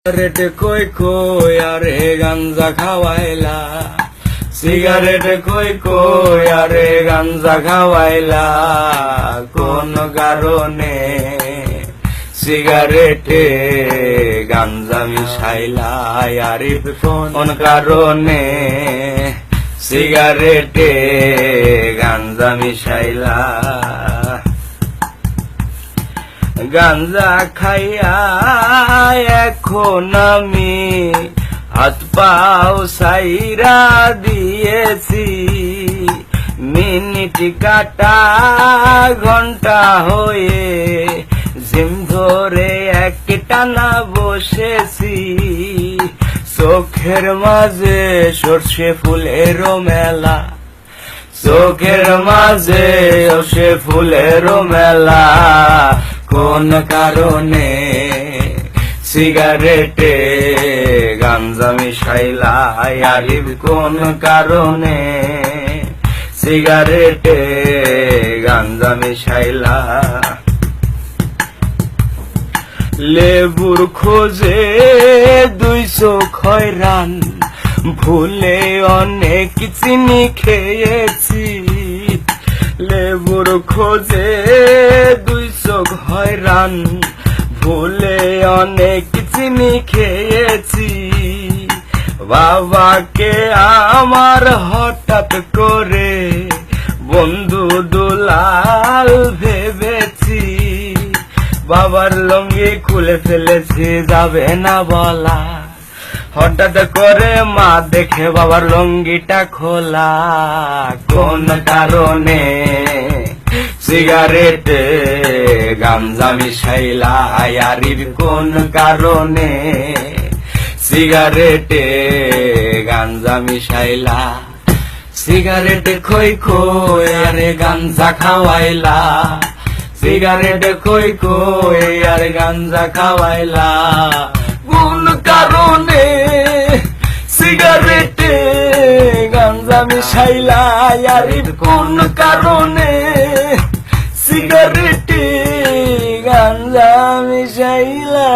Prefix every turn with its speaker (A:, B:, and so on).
A: Cigarette কই কই আরে গাঞ্জা খাওয়াইলা, সিগারেট কই কই আরে গাঞ্জা খাওয়াইলা, কোন কারণে সিগারেটে গাঞ্জা মিশাইলা, আরিফ কোন কারণে সিগারেটে গাঞ্জা মিশাইলা। গাঞ্জা খাইয়া এখন আমি হাত পাও সাইরা দিয়েছি, মিনিট কাটা ঘন্টা হয়ে জিম ধরে একটানা বসেছি, চোখের মাঝে সর্ষে ফুলেরও মেলা, চোখের মাঝে সর্ষে ফুলেরও মেলা, কোন কারণে সিগারেটে গাঞ্জা মিশাইলা, আরিফ কোন কারণে সিগারেটে গাঞ্জা মিশাইলা। লেবুর খোঁজে 200 খয়রান, ভুলে অনেক চিনি খেয়েছি, লেবুর খোঁজে 200 খয়রান, ভুলে অনেক চিনি খেয়েছি, বাবাকে আমার হঠাৎ করে বন্ধু দুলাল ভেবেছি, বাবার লুঙ্গি খুলে ফেলেছি যাবে না বলা, হঠাৎ করে মা দেখে বাবার লুঙ্গিটা খোলা, কোন কারণে সিগারেটে গাঞ্জা মিশাইলা, আরিফ কোন কারণে সিগারেটে গাঞ্জা মিশাইলা। সিগারেট খই খই আরে গাঞ্জা খাওয়াইলা, সিগারেট খই খই আরে গাঞ্জা খাওয়াইলা, কোন কারণে সিগারেটে গাঞ্জা মিশাইলা, আরিফ কোন কারণে সিগারেটে গাঞ্জা মিশাইলা।